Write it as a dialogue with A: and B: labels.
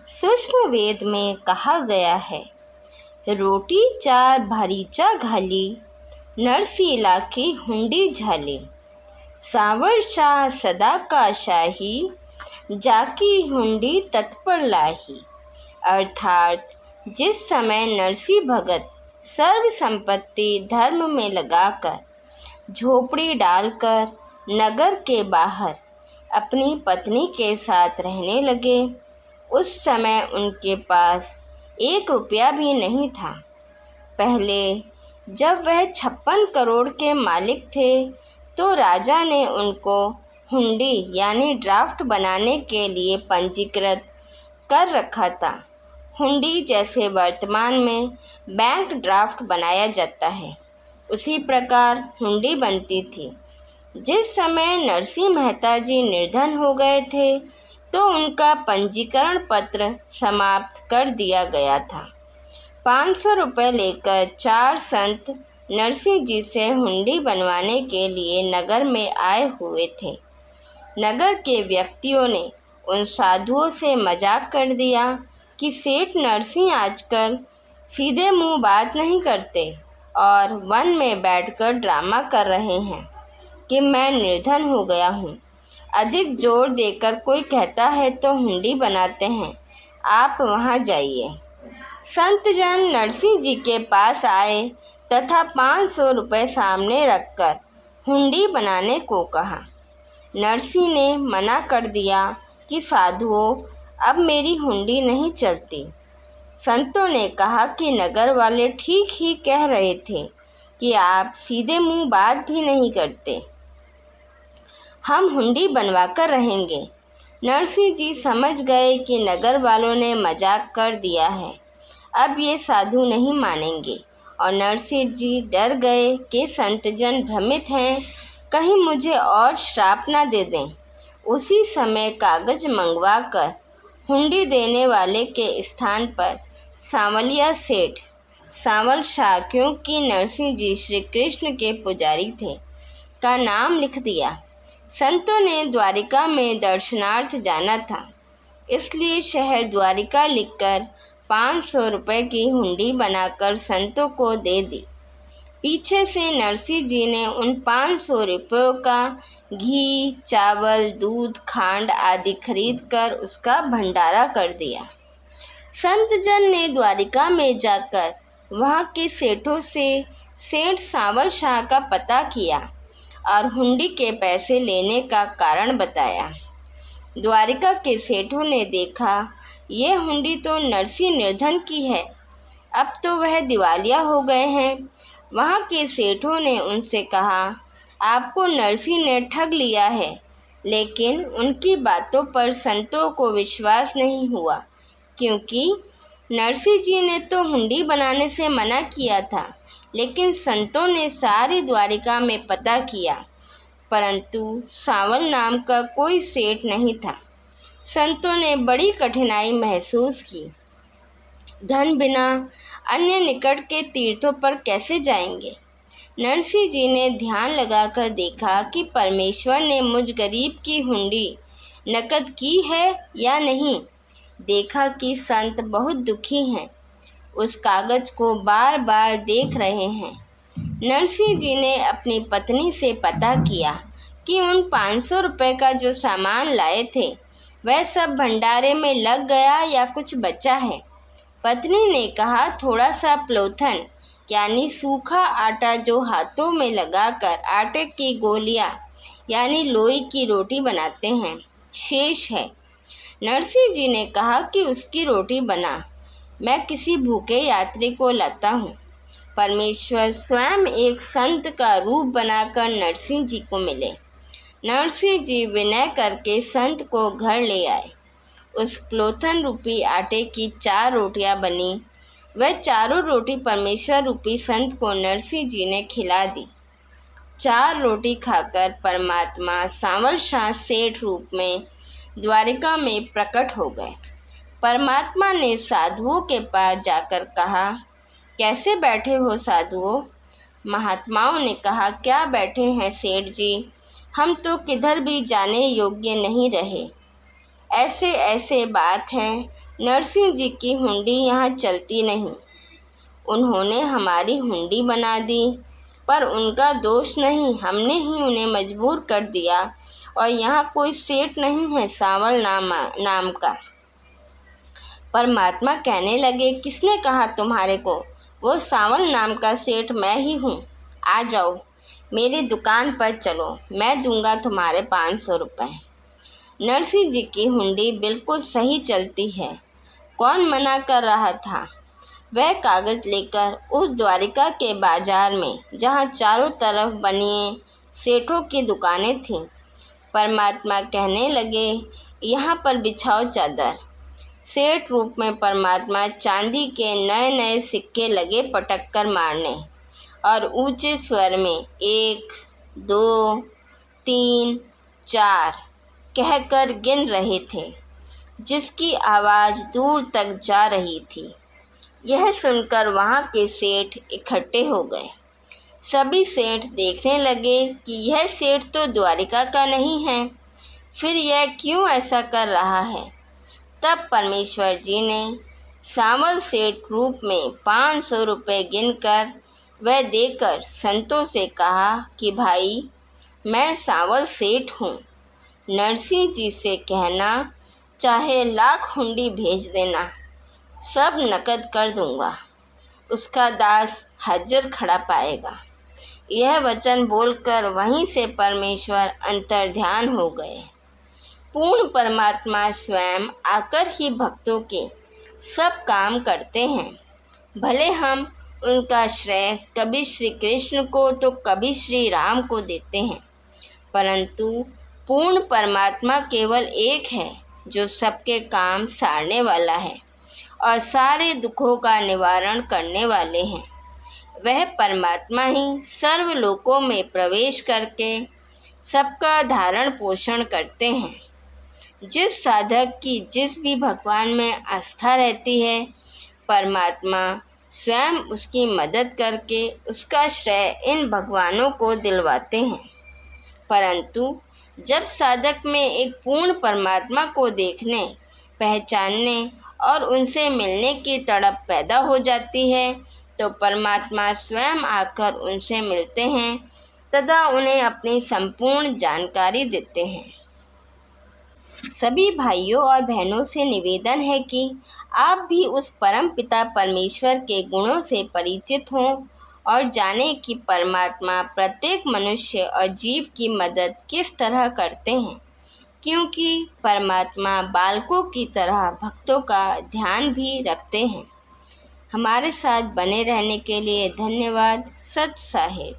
A: सूक्ष्म वेद में कहा गया है, रोटी चार भारीचा घाली, नरसीला की हुंडी झाली। सावर शाह सदा का शाही, जाकी हुंडी तत्पर लाही। अर्थात जिस समय नरसी भगत सर्व संपत्ति धर्म में लगाकर झोपड़ी डालकर नगर के बाहर अपनी पत्नी के साथ रहने लगे, उस समय उनके पास 1 रुपया भी नहीं था। पहले जब वह 56 करोड़ के मालिक थे तो राजा ने उनको हुंडी यानी ड्राफ्ट बनाने के लिए पंजीकृत कर रखा था। हुंडी जैसे वर्तमान में बैंक ड्राफ्ट बनाया जाता है, उसी प्रकार हुंडी बनती थी। जिस समय नरसिंह मेहता जी निर्धन हो गए थे तो उनका पंजीकरण पत्र समाप्त कर दिया गया था। 500 रुपये लेकर 4 संत नरसिंह जी से हुंडी बनवाने के लिए नगर में आए हुए थे। नगर के व्यक्तियों ने उन साधुओं से मजाक कर दिया कि सेठ नरसिंह आजकल सीधे मुंह बात नहीं करते और वन में बैठकर ड्रामा कर रहे हैं कि मैं निर्धन हो गया हूँ। अधिक जोर देकर कोई कहता है तो हुंडी बनाते हैं, आप वहाँ जाइए। संतजन नरसिंह जी के पास आए तथा 500 रुपये सामने रखकर हुंडी बनाने को कहा। नरसिंह ने मना कर दिया कि साधुओं, अब मेरी हुंडी नहीं चलती। संतों ने कहा कि नगर वाले ठीक ही कह रहे थे कि आप सीधे मुंह बात भी नहीं करते, हम हुंडी बनवा कर रहेंगे। नरसिंह जी समझ गए कि नगर वालों ने मजाक कर दिया है, अब ये साधु नहीं मानेंगे और नरसिंह जी डर गए कि संतजन भ्रमित हैं, कहीं मुझे और श्राप न दे दें। उसी समय कागज मंगवा कर हुंडी देने वाले के स्थान पर सांवलिया सेठ सांवल शाह, क्योंकि नरसिंह जी श्री कृष्ण के पुजारी थे, का नाम लिख दिया। संतों ने द्वारिका में दर्शनार्थ जाना था, इसलिए शहर द्वारिका लिखकर 500 रुपये की हुंडी बनाकर संतों को दे दी। पीछे से नरसिंह जी ने उन 500 रुपयों का घी, चावल, दूध, खांड आदि खरीद कर उसका भंडारा कर दिया। संतजन ने द्वारिका में जाकर वहाँ के सेठों से सेठ सांवल शाह का पता किया और हुंडी के पैसे लेने का कारण बताया। द्वारिका के सेठों ने देखा ये हुंडी तो नरसिंह निर्धन की है, अब तो वह दिवालिया हो गए हैं। वहाँ के सेठों ने उनसे कहा, आपको नरसिंह ने ठग लिया है, लेकिन उनकी बातों पर संतों को विश्वास नहीं हुआ, क्योंकि नरसिंह जी ने तो हुंडी बनाने से मना किया था। लेकिन संतों ने सारी द्वारिका में पता किया, परंतु सांवल नाम का कोई सेठ नहीं था। संतों ने बड़ी कठिनाई महसूस की। धन बिना अन्य निकट के तीर्थों पर कैसे जाएंगे। नरसिंह जी ने ध्यान लगाकर देखा कि परमेश्वर ने मुझ गरीब की हुंडी नकद की है या नहीं। देखा कि संत बहुत दुखी हैं, उस कागज को बार बार देख रहे हैं। नरसिंह जी ने अपनी पत्नी से पता किया कि उन 500 रुपये का जो सामान लाए थे वह सब भंडारे में लग गया या कुछ बचा है। पत्नी ने कहा, थोड़ा सा प्लोथन यानी सूखा आटा जो हाथों में लगाकर आटे की गोलियां यानी लोई की रोटी बनाते हैं, शेष है। नरसिंह जी ने कहा कि उसकी रोटी बना, मैं किसी भूखे यात्री को लाता हूँ। परमेश्वर स्वयं एक संत का रूप बनाकर नरसिंह जी को मिले। नरसिंह जी विनय करके संत को घर ले आए। उस प्लोथन रूपी आटे की 4 रोटियां बनी। वह चारों रोटी परमेश्वर रूपी संत को नरसिंह जी ने खिला दी। 4 रोटी खाकर परमात्मा सांवल शाह सेठ रूप में द्वारिका में प्रकट हो गए। परमात्मा ने साधुओं के पास जाकर कहा, कैसे बैठे हो साधुओं। महात्माओं ने कहा, क्या बैठे हैं सेठ जी, हम तो किधर भी जाने योग्य नहीं रहे। ऐसे ऐसे बात है, नरसिंह जी की हुंडी यहाँ चलती नहीं। उन्होंने हमारी हुंडी बना दी, पर उनका दोष नहीं, हमने ही उन्हें मजबूर कर दिया। और यहाँ कोई सेठ नहीं है सांवल नाम का। परमात्मा कहने लगे, किसने कहा तुम्हारे को? वो सांवल नाम का सेठ मैं ही हूँ। आ जाओ, मेरी दुकान पर चलो, मैं दूंगा तुम्हारे 500 रुपये। नरसिंह जी की हुंडी बिल्कुल सही चलती है। कौन मना कर रहा था? वह कागज़ लेकर उस द्वारिका के बाजार में, जहाँ चारों तरफ बनिए सेठों की दुकानें थीं। परमात्मा कहने लगे, यहाँ पर बिछाओ चादर। सेठ रूप में परमात्मा चांदी के नए नए सिक्के लगे पटक कर मारने और ऊंचे स्वर में 1, 2, 3, 4 कहकर गिन रहे थे, जिसकी आवाज़ दूर तक जा रही थी। यह सुनकर वहाँ के सेठ इकट्ठे हो गए। सभी सेठ देखने लगे कि यह सेठ तो द्वारिका का नहीं है, फिर यह क्यों ऐसा कर रहा है। तब परमेश्वर जी ने सांवल सेठ रूप में 500 रुपये गिनकर वह देकर संतों से कहा कि भाई, मैं सांवल सेठ हूँ। नरसिंह जी से कहना, चाहे लाख हुंडी भेज देना, सब नकद कर दूंगा। उसका दास हाजिर खड़ा पाएगा। यह वचन बोलकर वहीं से परमेश्वर अंतर्ध्यान हो गए। पूर्ण परमात्मा स्वयं आकर ही भक्तों के सब काम करते हैं। भले हम उनका श्रेय कभी श्री कृष्ण को तो कभी श्री राम को देते हैं, परंतु पूर्ण परमात्मा केवल एक है, जो सबके काम सारने वाला है और सारे दुखों का निवारण करने वाले हैं। वह परमात्मा ही सर्व लोकों में प्रवेश करके सबका धारण पोषण करते हैं। जिस साधक की जिस भी भगवान में आस्था रहती है, परमात्मा स्वयं उसकी मदद करके उसका श्रेय इन भगवानों को दिलवाते हैं। परंतु जब साधक में एक पूर्ण परमात्मा को देखने, पहचानने और उनसे मिलने की तड़प पैदा हो जाती है, तो परमात्मा स्वयं आकर उनसे मिलते हैं तथा उन्हें अपनी संपूर्ण जानकारी देते हैं। सभी भाइयों और बहनों से निवेदन है कि आप भी उस परम पिता परमेश्वर के गुणों से परिचित हों और जानें कि परमात्मा प्रत्येक मनुष्य और जीव की मदद किस तरह करते हैं, क्योंकि परमात्मा बालकों की तरह भक्तों का ध्यान भी रखते हैं। हमारे साथ बने रहने के लिए धन्यवाद। सत साहिब।